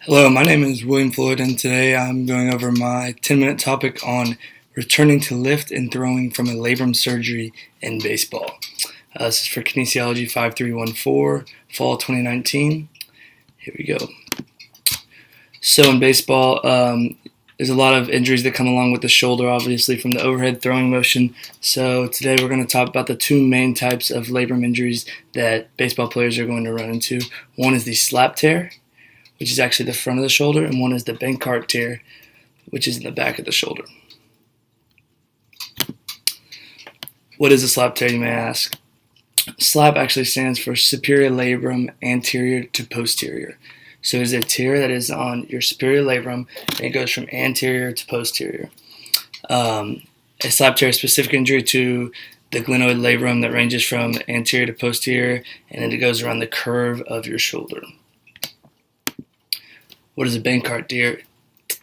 Hello, my name is William Floyd, and today I'm going over my 10-minute topic on returning to lift and throwing from a labrum surgery in baseball. This is for Kinesiology 5314, Fall 2019. Here we go. So in baseball, there's a lot of injuries that come along with the shoulder, obviously, from the overhead throwing motion. So today we're going to talk about the two main types of labrum injuries that baseball players are going to run into. One is the slap tear, which is actually the front of the shoulder, and one is the Bankart tear, which is in the back of the shoulder. What is a slap tear, you may ask? SLAP actually stands for superior labrum anterior to posterior. So it's a tear that is on your superior labrum, and it goes from anterior to posterior. A SLAP tear is a specific injury to the glenoid labrum that ranges from anterior to posterior, and then it goes around the curve of your shoulder. What is a Bankart tear?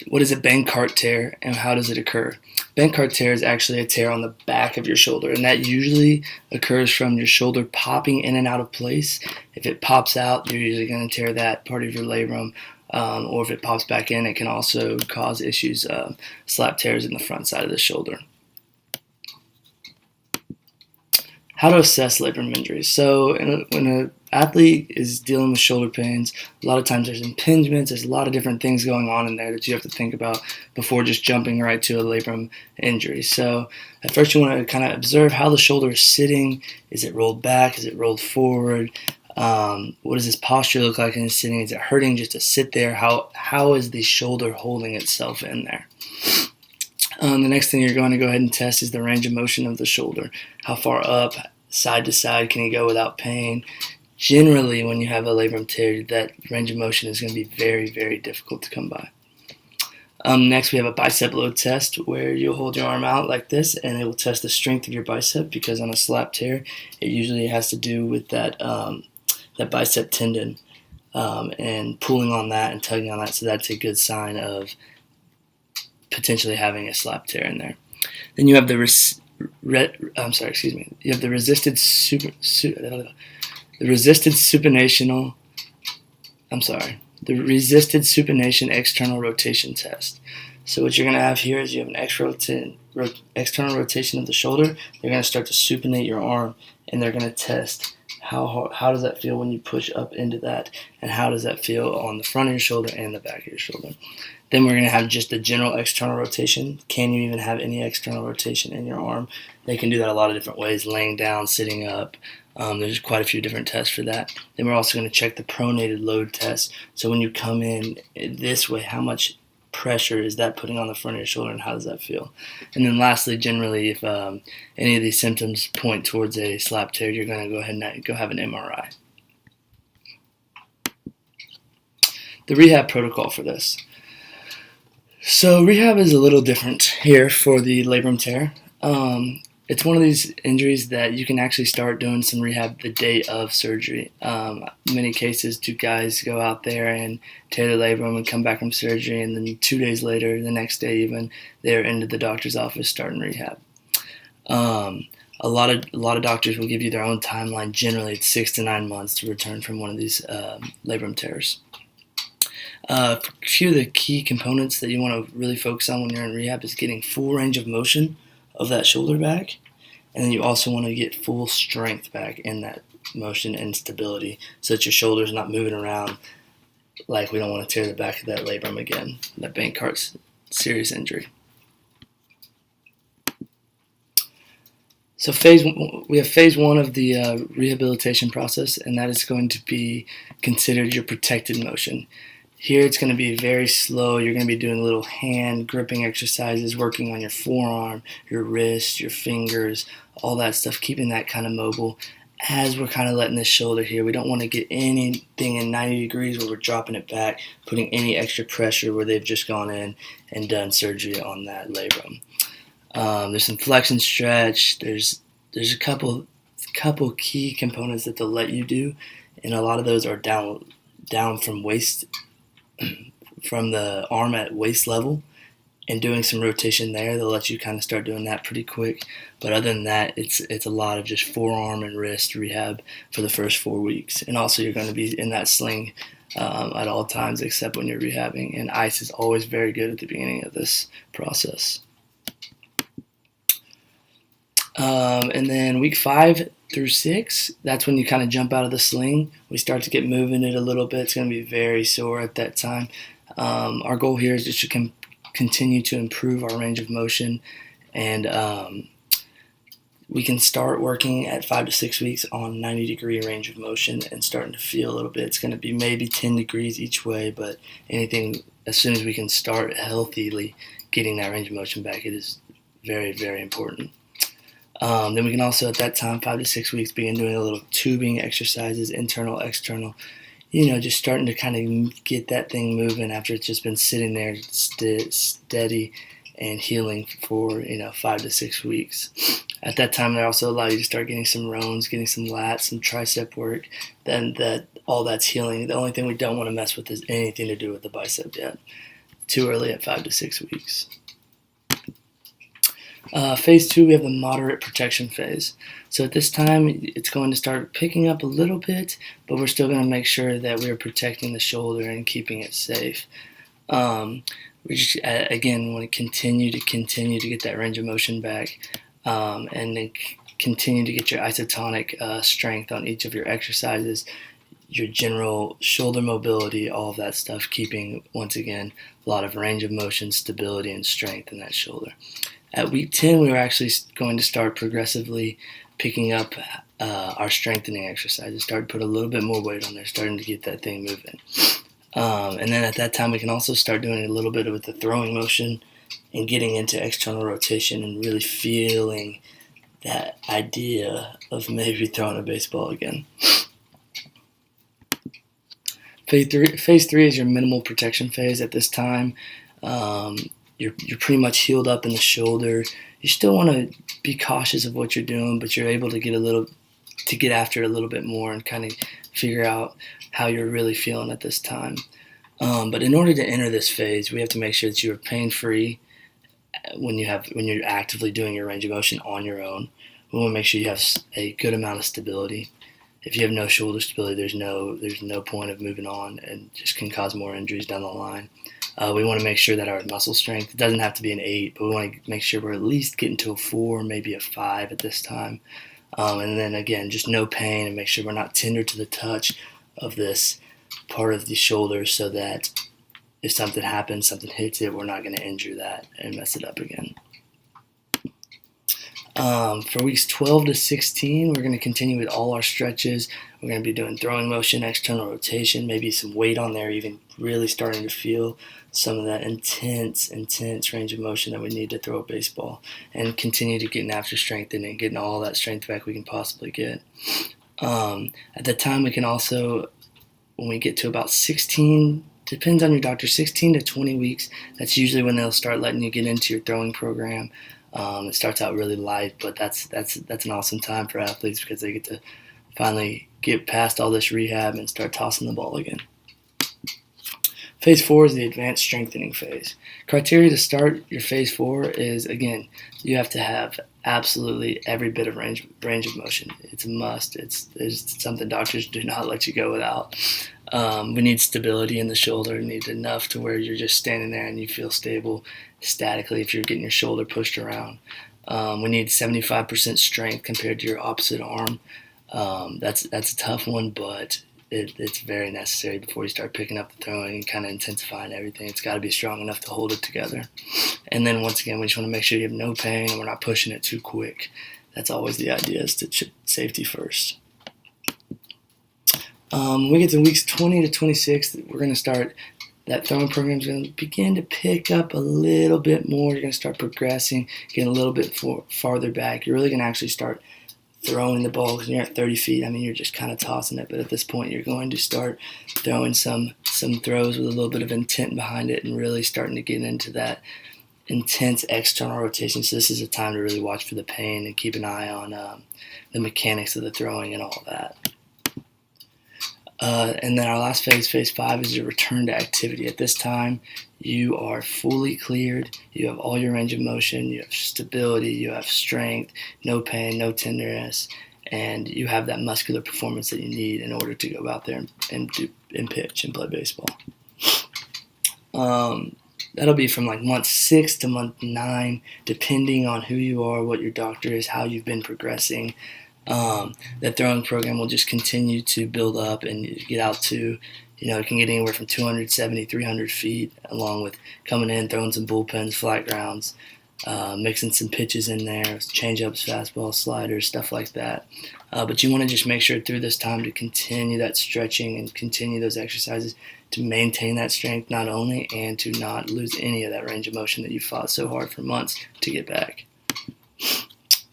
What is a Bankart tear, and how does it occur? Bankart tear is actually a tear on the back of your shoulder, and that usually occurs from your shoulder popping in and out of place. If it pops out, you're usually going to tear that part of your labrum, or if it pops back in, it can also cause issues, slap tears in the front side of the shoulder. How to assess labrum injuries. So when an athlete is dealing with shoulder pains, a lot of times there's impingements, there's a lot of different things going on in there that you have to think about before just jumping right to a labrum injury. So at first you want to kind of observe how the shoulder is sitting. Is it rolled back? Is it rolled forward? What does this posture look like in sitting? Is it hurting just to sit there? How is the shoulder holding itself in there? The next thing you're going to go ahead and test is the range of motion of the shoulder. How far up, side to side, can you go without pain? Generally, when you have a labrum tear, that range of motion is going to be very, very difficult to come by. Next, we have a bicep load test where you'll hold your arm out like this, and it will test the strength of your bicep, because on a slap tear, it usually has to do with that bicep tendon and pulling on that and tugging on that. So that's a good sign of potentially having a slap tear in there. Then you have the You have the resisted supination external rotation test. So what you're going to have here is you have an external rotation of the shoulder. They're going to start to supinate your arm, and they're going to test how does that feel when you push up into that, and how does that feel on the front of your shoulder and the back of your shoulder. Then we're going to have just the general external rotation. Can you even have any external rotation in your arm? They can do that a lot of different ways, laying down, sitting up. There's quite a few different tests for that. Then we're also going to check the pronated load test. So when you come in this way, how much pressure is that putting on the front of your shoulder, and how does that feel? And then lastly, generally, if any of these symptoms point towards a slap tear, you're going to go ahead and go have an MRI. The rehab protocol for this. So rehab is a little different here for the labrum tear. It's one of these injuries that you can actually start doing some rehab the day of surgery. Many cases, two guys go out there and tear the labrum and come back from surgery, and then 2 days later, the next day even, they're into the doctor's office starting rehab. A lot of doctors will give you their own timeline. Generally, it's 6 to 9 months to return from one of these labrum tears. A few of the key components that you want to really focus on when you're in rehab is getting full range of motion of that shoulder back, and then you also want to get full strength back in that motion and stability, so that your shoulder's not moving around. Like, we don't want to tear the back of that labrum again, that Bankart's serious injury. So we have phase one of the rehabilitation process, and that is going to be considered your protected motion. Here it's going to be very slow. You're going to be doing little hand gripping exercises, working on your forearm, your wrist, your fingers, all that stuff, keeping that kind of mobile as we're kind of letting this shoulder here. We don't want to get anything in 90 degrees where we're dropping it back, putting any extra pressure where they've just gone in and done surgery on that labrum. There's some flexion stretch. There's a couple key components that they'll let you do, and a lot of those are down from waist, from the arm at waist level, and doing some rotation there. They'll let you kind of start doing that pretty quick. But other than that, it's a lot of just forearm and wrist rehab for the first 4 weeks. And also you're going to be in that sling at all times except when you're rehabbing. And ice is always very good at the beginning of this process. And then week 5 through 6, that's when you kind of jump out of the sling. We start to get moving it a little bit. It's going to be very sore at that time. Our goal here is just to continue to improve our range of motion, and we can start working at 5 to 6 weeks on 90-degree range of motion and starting to feel a little bit. It's going to be maybe 10 degrees each way, but anything, as soon as we can start healthily getting that range of motion back, it is very, very important. Then we can also, at that time, 5 to 6 weeks, begin doing a little tubing exercises, internal, external, just starting to kind of get that thing moving after it's just been sitting there steady and healing for 5 to 6 weeks. At that time, they also allow you to start getting some rows, getting some lats, some tricep work. Then all that's healing. The only thing we don't want to mess with is anything to do with the bicep yet. Too early at 5 to 6 weeks. Phase 2, we have the moderate protection phase. So at this time, it's going to start picking up a little bit, but we're still going to make sure that we're protecting the shoulder and keeping it safe. We just, again, want to continue to get that range of motion back, and then continue to get your isotonic strength on each of your exercises, your general shoulder mobility, all of that stuff, keeping, once again, a lot of range of motion, stability, and strength in that shoulder. At week 10, we were actually going to start progressively picking up our strengthening exercises, start to put a little bit more weight on there, starting to get that thing moving. And then at that time, we can also start doing a little bit with the throwing motion and getting into external rotation and really feeling that idea of maybe throwing a baseball again. Phase 3 is your minimal protection phase. At this time, you're pretty much healed up in the shoulder. You still want to be cautious of what you're doing, but you're able to get after it a little bit more and kind of figure out how you're really feeling at this time. But in order to enter this phase, we have to make sure that you are pain-free when you're actively doing your range of motion on your own. We want to make sure you have a good amount of stability. If you have no shoulder stability, there's no point of moving on, and just can cause more injuries down the line. We want to make sure that our muscle strength, it doesn't have to be an 8, but we want to make sure we're at least getting to a 4, maybe a 5 at this time. And then again, just no pain, and make sure we're not tender to the touch of this part of the shoulder, so that if something happens, something hits it, we're not going to injure that and mess it up again. For weeks 12 to 16, we're going to continue with all our stretches. We're going to be doing throwing motion, external rotation, maybe some weight on there, even really starting to feel some of that intense range of motion that we need to throw a baseball, and continue to getting after strengthening, getting all that strength back we can possibly get. At that time, we can also, when we get to about 16, depends on your doctor, 16 to 20 weeks, that's usually when they'll start letting you get into your throwing program. It starts out really light, but that's an awesome time for athletes because they get to finally get past all this rehab and start tossing the ball again. Phase 4 is the advanced strengthening phase. Criteria to start your phase 4 is, again, you have to have absolutely every bit of range of motion. It's a must. It's something doctors do not let you go without. We need stability in the shoulder. We need enough to where you're just standing there and you feel stable statically if you're getting your shoulder pushed around. We need 75% strength compared to your opposite arm. That's a tough one, but it's very necessary before you start picking up the throwing and kind of intensifying everything. It's got to be strong enough to hold it together. And then once again, we just want to make sure you have no pain and we're not pushing it too quick. That's always the idea, is to safety first. When we get to weeks 20 to 26, we're going to start, that throwing program is going to begin to pick up a little bit more. You're going to start progressing, getting a little bit farther back. You're really going to actually start throwing the ball because you're at 30 feet. I mean, you're just kind of tossing it, but at this point, you're going to start throwing some throws with a little bit of intent behind it and really starting to get into that intense external rotation. So this is a time to really watch for the pain and keep an eye on the mechanics of the throwing and all of that. And then our last phase, phase 5, is your return to activity. At this time, you are fully cleared. You have all your range of motion. You have stability. You have strength, no pain, no tenderness. and you have that muscular performance that you need in order to go out there and pitch and play baseball. That'll be from like month 6 to month 9, depending on who you are, what your doctor is, how you've been progressing. That throwing program will just continue to build up and get out to, it can get anywhere from 270, 300 feet, along with coming in, throwing some bullpens, flat grounds, mixing some pitches in there, change-ups, fastballs, sliders, stuff like that. But you want to just make sure through this time to continue that stretching and continue those exercises to maintain that strength not only, and to not lose any of that range of motion that you fought so hard for months to get back.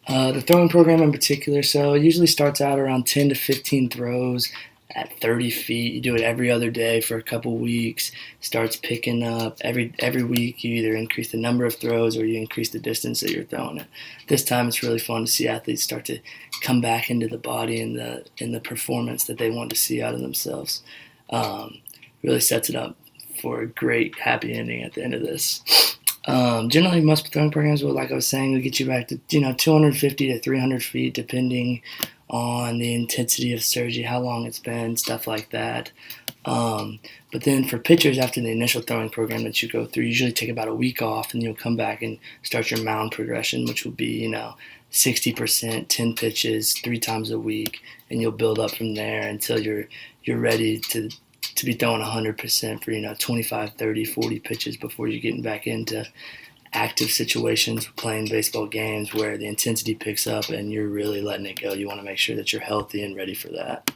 The throwing program in particular, so it usually starts out around 10 to 15 throws at 30 feet. You do it every other day for a couple weeks. Starts picking up every week. You either increase the number of throws or you increase the distance that you're throwing it. This time it's really fun to see athletes start to come back into the body and the performance that they want to see out of themselves. Really sets it up for a great happy ending at the end of this. Generally, most throwing programs will, like I was saying, will get you back to 250 to 300 feet, depending on the intensity of surgery, how long it's been, stuff like that. But then for pitchers, after the initial throwing program that you go through, you usually take about a week off, and you'll come back and start your mound progression, which will be 60%, 10 pitches, 3 times a week, and you'll build up from there until you're ready to be throwing 100% for 25, 30, 40 pitches before you're getting back into active situations, playing baseball games where the intensity picks up and you're really letting it go. You want to make sure that you're healthy and ready for that.